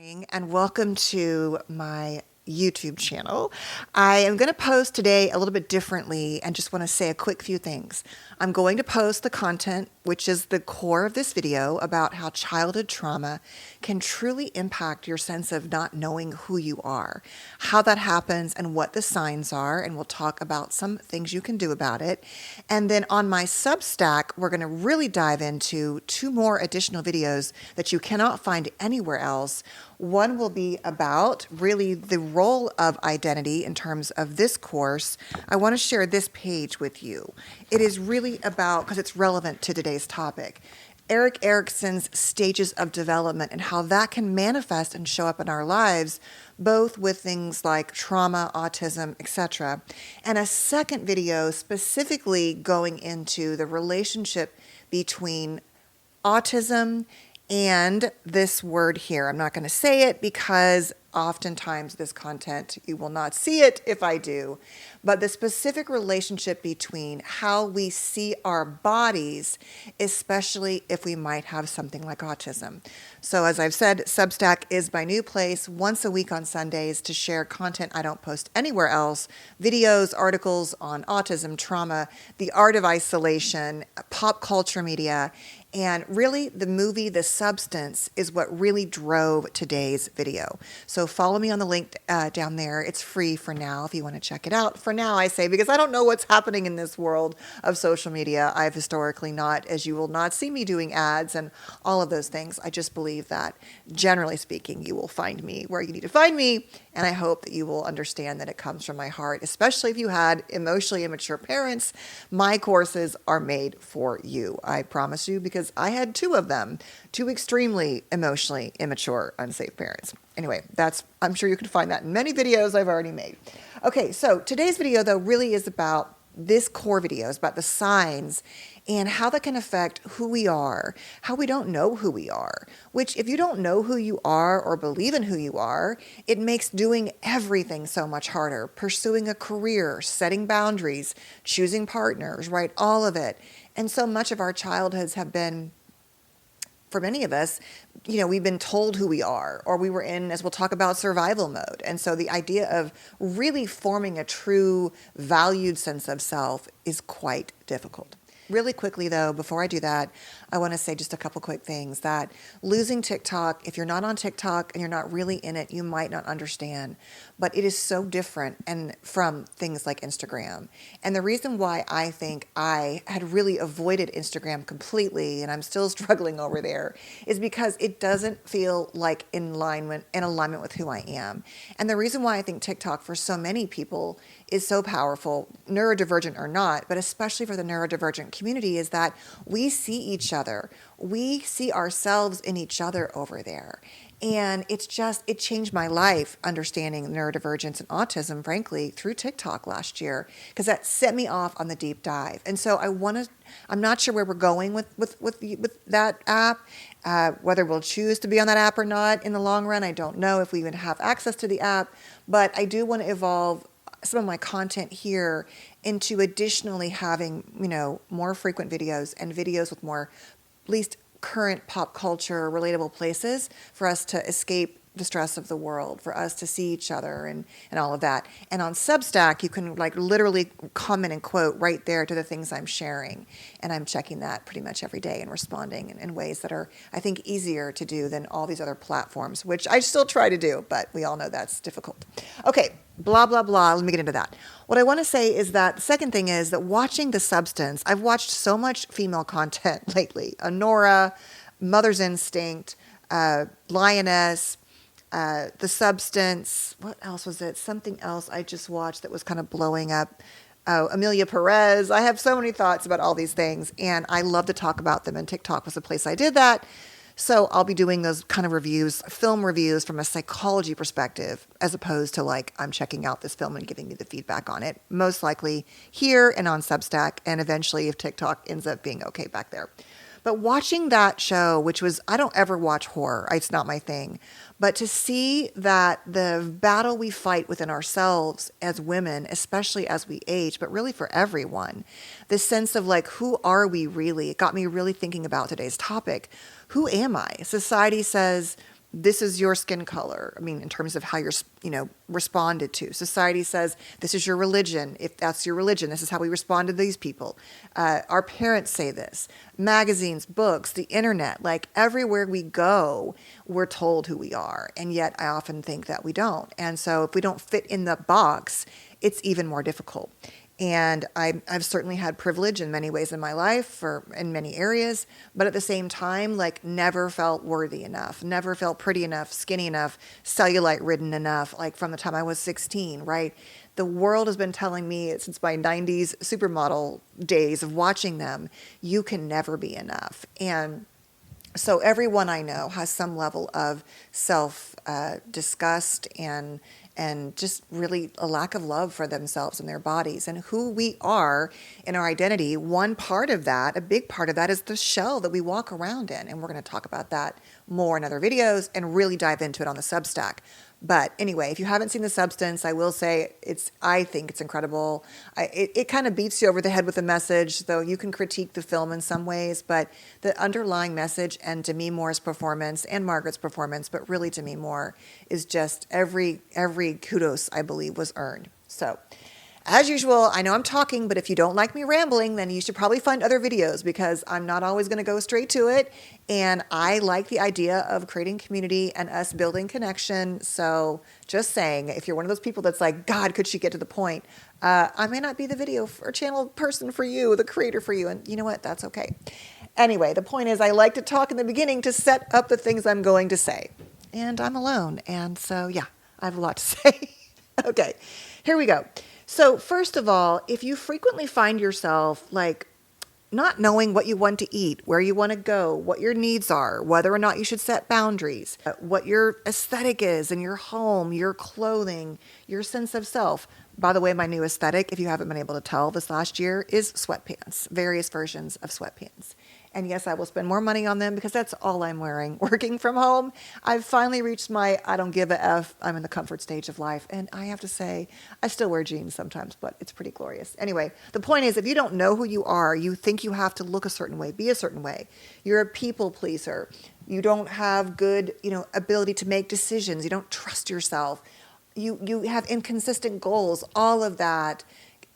Morning and welcome to my YouTube channel. I am going to post today a little bit differently and just want to say a quick few things. I'm going to post the content, which is the core of this video, about how childhood trauma can truly impact your sense of not knowing who you are, how that happens and what the signs are, and we'll talk about some things you can do about it. And then on my Substack, we're going to really dive into 2 more additional videos that you cannot find anywhere else. One will be about really the role of identity in terms of this course. I want to share this page with you. It is really about, because it's relevant to today's topic, Erik Erikson's stages of development and how that can manifest and show up in our lives, both with things like trauma, autism, etc. And a second video specifically going into the relationship between autism and this word here. I'm not going to say it because oftentimes this content, you will not see it if I do, but the specific relationship between how we see our bodies, especially if we might have something like autism. So as I've said, Substack is my new place once a week on Sundays to share content I don't post anywhere else, videos, articles on autism, trauma, the art of isolation, pop culture media, and really the movie The Substance is what really drove today's video. So follow me on the link down there. It's free for now if you want to check it out. For now, I say, because I don't know what's happening in this world of social media. I've historically not, as you will not see me doing ads and all of those things. I just believe that, generally speaking, you will find me where you need to find me. And I hope that you will understand that it comes from my heart, especially if you had emotionally immature parents. My courses are made for you. I promise you, because I had 2 of them, 2 extremely emotionally immature, unsafe parents. Anyway, I'm sure you can find that in many videos I've already made. Okay, so today's video, though, really is about this core video, is about the signs and how that can affect who we are, how we don't know who we are, which if you don't know who you are or believe in who you are, it makes doing everything so much harder. Pursuing a career, setting boundaries, choosing partners, right? All of it. And so much of our childhoods have been, for many of us, we've been told who we are, or we were in, as we'll talk about, survival mode. And so the idea of really forming a true valued sense of self is quite difficult. Really quickly, though, before I do that, I want to say just a couple quick things. That losing TikTok, if you're not on TikTok and you're not really in it, you might not understand. But it is so different and from things like Instagram. And the reason why I think I had really avoided Instagram completely, and I'm still struggling over there, is because it doesn't feel like in alignment with who I am. And the reason why I think TikTok for so many people is so powerful, neurodivergent or not, but especially for the neurodivergent community, is that we see each other. We see ourselves in each other over there. And it changed my life understanding neurodivergence and autism, frankly, through TikTok last year, because that set me off on the deep dive. And so I'm not sure where we're going with that app, whether we'll choose to be on that app or not in the long run. I don't know if we even have access to the app, but I do want to evolve some of my content here into additionally having, more frequent videos and videos with more, at least current pop culture relatable places for us to escape the stress of the world, for us to see each other and all of that. And on Substack, you can literally comment and quote right there to the things I'm sharing. And I'm checking that pretty much every day and responding in ways that are, I think, easier to do than all these other platforms, which I still try to do, but we all know that's difficult. Okay, blah, blah, blah. Let me get into that. What I want to say is that the second thing is that watching The Substance, I've watched so much female content lately. Honora, Mother's Instinct, Lioness, The Substance, what else was it? Something else I just watched that was kind of blowing up. Amelia Perez. I have so many thoughts about all these things, and I love to talk about them, and TikTok was the place I did that. So I'll be doing those kind of reviews, film reviews from a psychology perspective, as opposed to I'm checking out this film and giving you the feedback on it, most likely here and on Substack, and eventually if TikTok ends up being okay back there. But watching that show, which was, I don't ever watch horror. It's not my thing. But to see that the battle we fight within ourselves as women, especially as we age, but really for everyone, this sense of who are we really? It got me really thinking about today's topic. Who am I? Society says this is your skin color. I mean, in terms of how you're, responded to. Society says, this is your religion. If that's your religion, this is how we respond to these people. Our parents say this. Magazines, books, the internet, like everywhere we go, we're told who we are. And yet I often think that we don't. And so if we don't fit in the box, it's even more difficult. And I've certainly had privilege in many ways in my life, or in many areas, but at the same time, like never felt worthy enough, never felt pretty enough, skinny enough, cellulite ridden enough, like from the time I was 16, right? The world has been telling me since my 90s supermodel days of watching them, you can never be enough. And so everyone I know has some level of self disgust and just really a lack of love for themselves and their bodies and who we are in our identity. One part of that, a big part of that, is the shell that we walk around in. And we're going to talk about that more in other videos and really dive into it on the Substack. But anyway, if you haven't seen The Substance, I will say I think it's incredible. It kind of beats you over the head with the message, though you can critique the film in some ways, but the underlying message and Demi Moore's performance and Margaret's performance, but really Demi Moore, is just every kudos, I believe, was earned. So, as usual, I know I'm talking, but if you don't like me rambling, then you should probably find other videos because I'm not always going to go straight to it. And I like the idea of creating community and us building connection. So just saying, if you're one of those people that's like, God, could she get to the point? I may not be the video or channel person for you, the creator for you. And you know what? That's okay. Anyway, the point is I like to talk in the beginning to set up the things I'm going to say. And I'm alone. And so, yeah, I have a lot to say. Okay, here we go. So first of all, if you frequently find yourself like not knowing what you want to eat, where you want to go, what your needs are, whether or not you should set boundaries, what your aesthetic is in your home, your clothing, your sense of self. By the way, my new aesthetic, if you haven't been able to tell this last year, is sweatpants, various versions of sweatpants. And yes, I will spend more money on them because that's all I'm wearing. Working from home, I've finally reached my I don't give a F. I'm in the comfort stage of life. And I have to say, I still wear jeans sometimes, but it's pretty glorious. Anyway, the point is, if you don't know who you are, you think you have to look a certain way, be a certain way. You're a people pleaser. You don't have good, ability to make decisions. You don't trust yourself. You have inconsistent goals, all of that.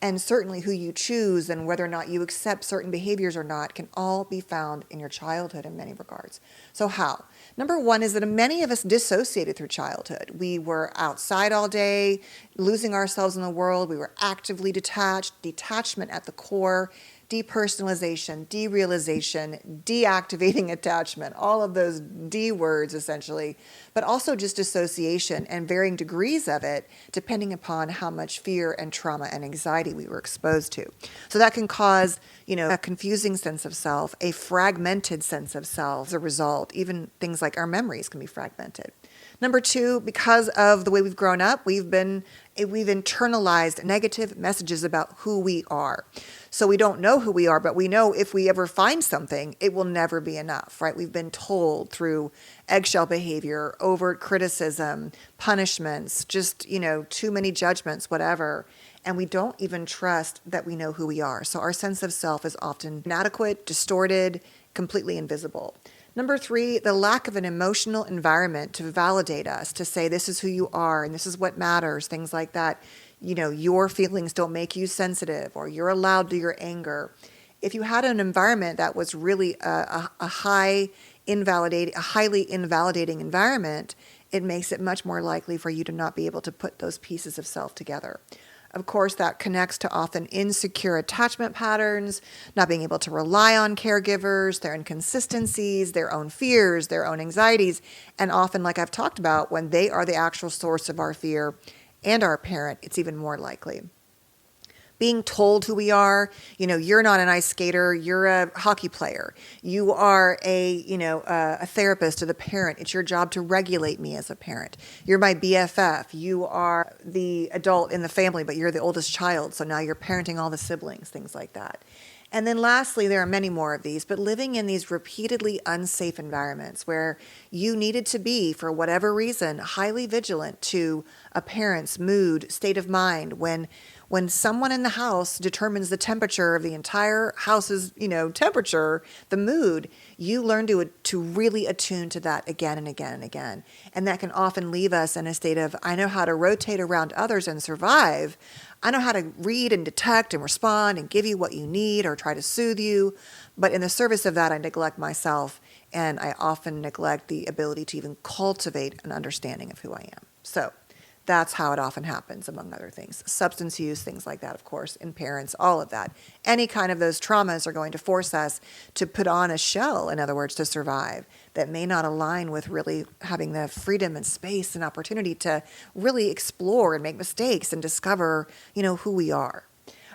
And certainly who you choose and whether or not you accept certain behaviors or not can all be found in your childhood in many regards. So how? Number one is that many of us dissociated through childhood. We were outside all day, losing ourselves in the world. We were actively detached, detachment at the core, depersonalization, derealization, deactivating attachment, all of those D words essentially, but also just dissociation and varying degrees of it depending upon how much fear and trauma and anxiety we were exposed to. So that can cause, a confusing sense of self, a fragmented sense of self as a result. Even things like our memories can be fragmented. Number two, because of the way we've grown up, we've internalized negative messages about who we are. So we don't know who we are, but we know if we ever find something, it will never be enough, right? We've been told through eggshell behavior, overt criticism, punishments, just, too many judgments, whatever. And we don't even trust that we know who we are. So our sense of self is often inadequate, distorted, completely invisible. Number three, the lack of an emotional environment to validate us, to say this is who you are and this is what matters, things like that. Your feelings don't make you sensitive or you're allowed to your anger. If you had an environment that was really a highly invalidating environment, it makes it much more likely for you to not be able to put those pieces of self together. Of course, that connects to often insecure attachment patterns, not being able to rely on caregivers, their inconsistencies, their own fears, their own anxieties, and often, like I've talked about, when they are the actual source of our fear and our parent, it's even more likely. Being told who we are, you're not an ice skater, you're a hockey player. You are a therapist to the parent. It's your job to regulate me as a parent. You're my BFF. You are the adult in the family, but you're the oldest child. So now you're parenting all the siblings, things like that. And then lastly, there are many more of these, but living in these repeatedly unsafe environments where you needed to be, for whatever reason, highly vigilant to a parent's mood, state of mind, when When someone in the house determines the temperature of the entire house's, temperature, the mood, you learn to really attune to that again and again and again. And that can often leave us in a state of, I know how to rotate around others and survive. I know how to read and detect and respond and give you what you need or try to soothe you. But in the service of that, I neglect myself, and I often neglect the ability to even cultivate an understanding of who I am. So that's how it often happens, among other things. Substance use, things like that, of course, in parents, all of that. Any kind of those traumas are going to force us to put on a shell, in other words, to survive, that may not align with really having the freedom and space and opportunity to really explore and make mistakes and discover, who we are.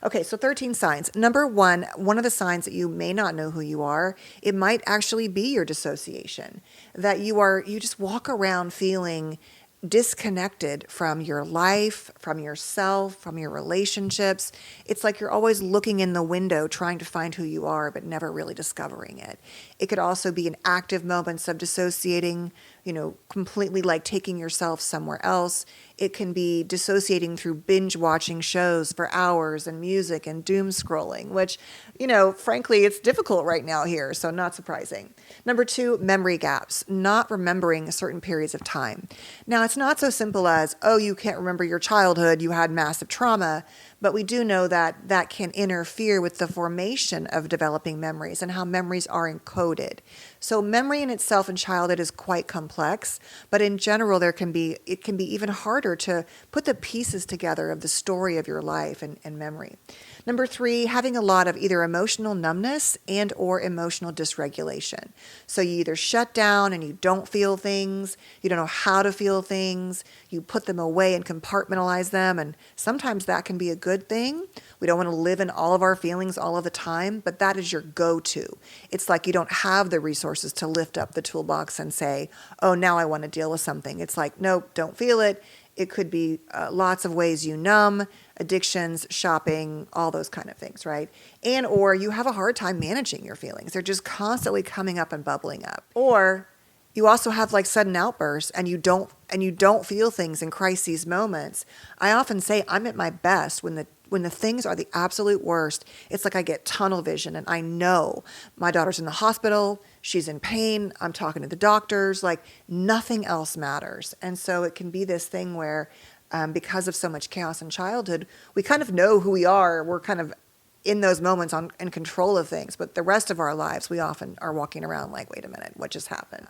Okay, so 13 signs. Number one of the signs that you may not know who you are, it might actually be your dissociation, that you just walk around feeling disconnected from your life, from yourself, from your relationships. It's like you're always looking in the window trying to find who you are, but never really discovering it. It could also be an active moments of dissociating, completely like taking yourself somewhere else. It can be dissociating through binge watching shows for hours and music and doom scrolling, which, frankly, it's difficult right now here, so not surprising. Number two, memory gaps, not remembering certain periods of time. Now, it's not so simple as, you can't remember your childhood, you had massive trauma, but we do know that that can interfere with the formation of developing memories and how memories are encoded. So memory in itself in childhood is quite complex, but in general, it can be even harder to put the pieces together of the story of your life and memory. Number three, having a lot of either emotional numbness and or emotional dysregulation. So you either shut down and you don't feel things, you don't know how to feel things, you put them away and compartmentalize them, and sometimes that can be a good thing. We don't want to live in all of our feelings all of the time, but that is your go-to. It's like you don't have the resources to lift up the toolbox and say, now I want to deal with something. It's like, nope, don't feel it. It could be lots of ways you numb, addictions, shopping, all those kind of things, right? And or you have a hard time managing your feelings. They're just constantly coming up and bubbling up. Or you also have like sudden outbursts and you don't feel things in crises moments. I often say I'm at my best when the things are the absolute worst. It's like I get tunnel vision and I know my daughter's in the hospital, she's in pain, I'm talking to the doctors, like nothing else matters. And so it can be this thing where because of so much chaos in childhood, we kind of know who we are. We're kind of in those moments in control of things. But the rest of our lives, we often are walking around like, wait a minute, what just happened?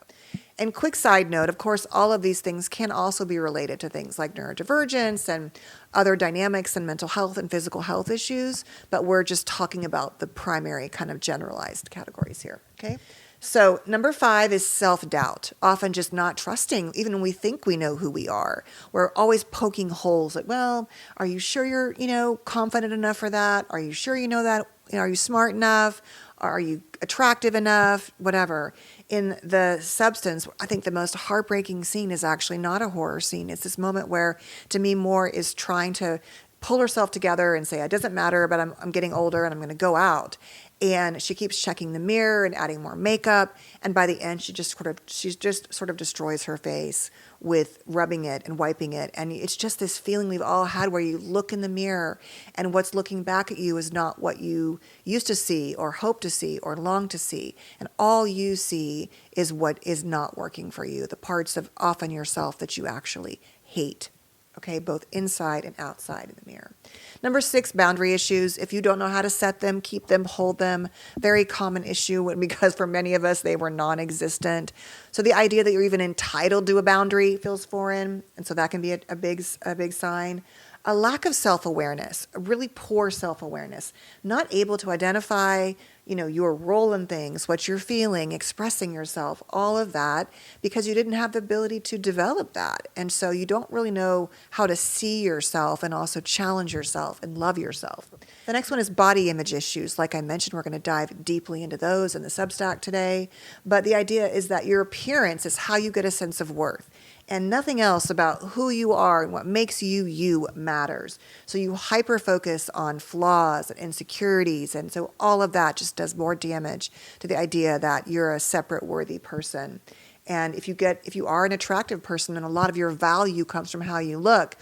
And quick side note, of course, all of these things can also be related to things like neurodivergence and other dynamics and mental health and physical health issues. But we're just talking about the primary kind of generalized categories here, okay? So number 5 is self-doubt, often just not trusting, even when we think we know who we are. We're always poking holes like, well, are you sure you're, confident enough for that? Are you sure you know that? Are you smart enough? Are you attractive enough? Whatever. In the substance, I think the most heartbreaking scene is actually not a horror scene. It's this moment where, to me, Moore is trying to pull herself together and say, it doesn't matter, but I'm getting older and I'm going to go out. And she keeps checking the mirror and adding more makeup. And by the end, she just sort of destroys her face with rubbing it and wiping it. And it's just this feeling we've all had where you look in the mirror and what's looking back at you is not what you used to see or hope to see or long to see. And all you see is what is not working for you, the parts of often yourself that you actually hate. Okay, both inside and outside in the mirror. Number 6, boundary issues. If you don't know how to set them, keep them, hold them. Very common issue because for many of us, they were non-existent. So the idea that you're even entitled to a boundary feels foreign. And so that can be a big sign. A lack of self-awareness, a really poor self-awareness, not able to identify, your role in things, what you're feeling, expressing yourself, all of that, because you didn't have the ability to develop that. And so you don't really know how to see yourself and also challenge yourself and love yourself. The next one is body image issues. Like I mentioned, we're going to dive deeply into those in the SUBSTACK today. But the idea is that your appearance is how you get a sense of worth. And nothing else about who you are and what makes you you matters. So you hyper-focus on flaws and insecurities, and so all of that just does more damage to the idea that you're a separate, worthy person. And if you are an attractive person and a lot of your value comes from how you look,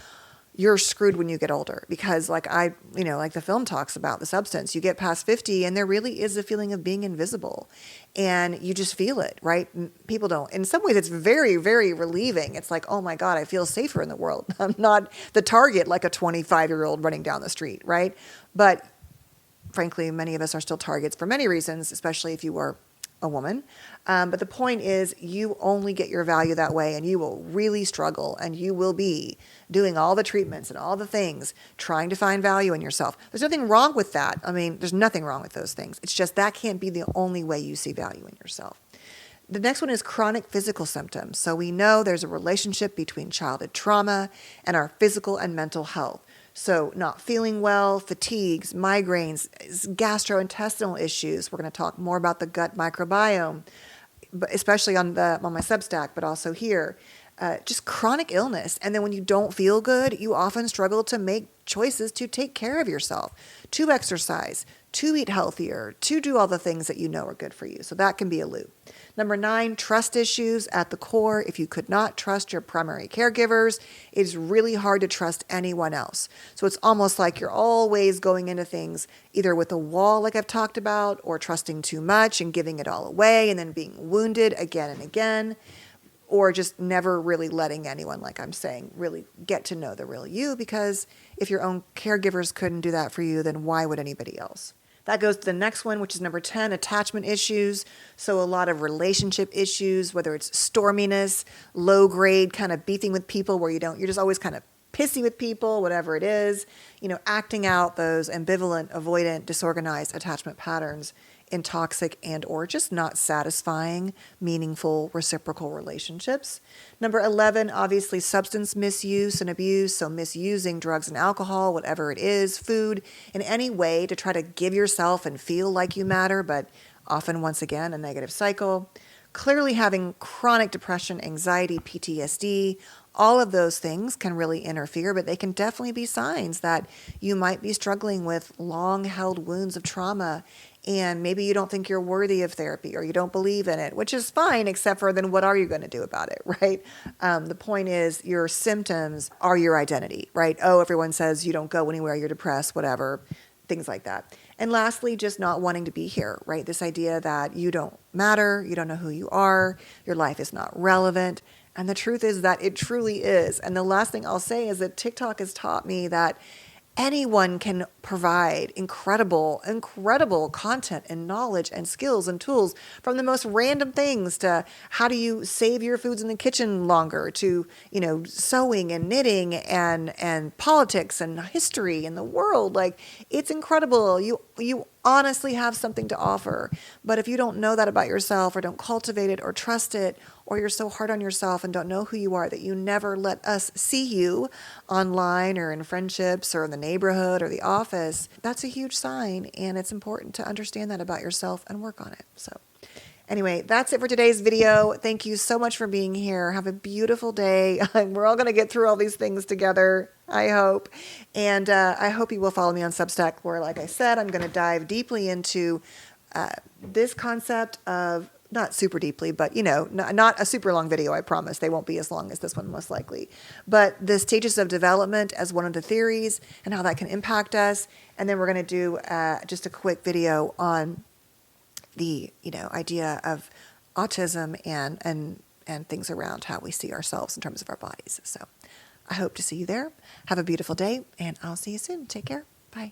you're screwed when you get older, because like like the film talks about the substance, you get past 50 and there really is a feeling of being invisible and you just feel it, right? People don't. In some ways it's very, very relieving. It's like, oh my God, I feel safer in the world. I'm not the target like a 25-year-old running down the street, right? But frankly, many of us are still targets for many reasons, especially if you were a woman. But the point is, you only get your value that way, and you will really struggle, and you will be doing all the treatments and all the things, trying to find value in yourself. There's nothing wrong with that. I mean, there's nothing wrong with those things. It's just that can't be the only way you see value in yourself. The next one is chronic physical symptoms. So we know there's a relationship between childhood trauma and our physical and mental health. So not feeling well, fatigues, migraines, gastrointestinal issues. We're going to talk more about the gut microbiome, but especially on my Substack, but also here. Just chronic illness. And then when you don't feel good, you often struggle to make choices to take care of yourself, to exercise, to eat healthier, to do all the things that you know are good for you. So that can be a loop. Number 9, trust issues at the core. If you could not trust your primary caregivers, it's really hard to trust anyone else. So it's almost like you're always going into things either with a wall like I've talked about, or trusting too much and giving it all away and then being wounded again and again, or just never really letting anyone, like I'm saying, really get to know the real you, because if your own caregivers couldn't do that for you, then why would anybody else? That goes to the next one, which is number 10, attachment issues. So a lot of relationship issues, whether it's storminess, low grade, kind of beefing with people where you're just always kind of pissy with people, whatever it is, acting out those ambivalent, avoidant, disorganized attachment patterns in toxic and or just not satisfying, meaningful, reciprocal relationships. Number 11, obviously substance misuse and abuse. So misusing drugs and alcohol, whatever it is, food, in any way to try to give yourself and feel like you matter, but often, once again, a negative cycle. Clearly having chronic depression, anxiety, PTSD, all of those things can really interfere, but they can definitely be signs that you might be struggling with long-held wounds of trauma, and maybe you don't think you're worthy of therapy or you don't believe in it, which is fine, except for then what are you going to do about it, right? The point is your symptoms are your identity, right? Oh, everyone says you don't go anywhere, you're depressed, whatever, things like that. And lastly, just not wanting to be here, right? This idea that you don't matter, you don't know who you are, your life is not relevant. And the truth is that it truly is. And the last thing I'll say is that TikTok has taught me that anyone can provide incredible, incredible content and knowledge and skills and tools, from the most random things to how do you save your foods in the kitchen longer, to, sewing and knitting and politics and history and the world. Like, it's incredible. You honestly have something to offer. But if you don't know that about yourself, or don't cultivate it or trust it, or you're so hard on yourself and don't know who you are that you never let us see you online or in friendships or in the neighborhood or the office, that's a huge sign. And it's important to understand that about yourself and work on it. So anyway, that's it for today's video. Thank you so much for being here. Have a beautiful day. We're all going to get through all these things together, I hope. And I hope you will follow me on Substack, where, like I said, I'm going to dive deeply into this concept of, not super deeply, but, not a super long video, I promise. They won't be as long as this one, most likely. But the stages of development as one of the theories and how that can impact us. And then we're going to do just a quick video on the, idea of autism and things around how we see ourselves in terms of our bodies. So I hope to see you there. Have a beautiful day, and I'll see you soon. Take care. Bye.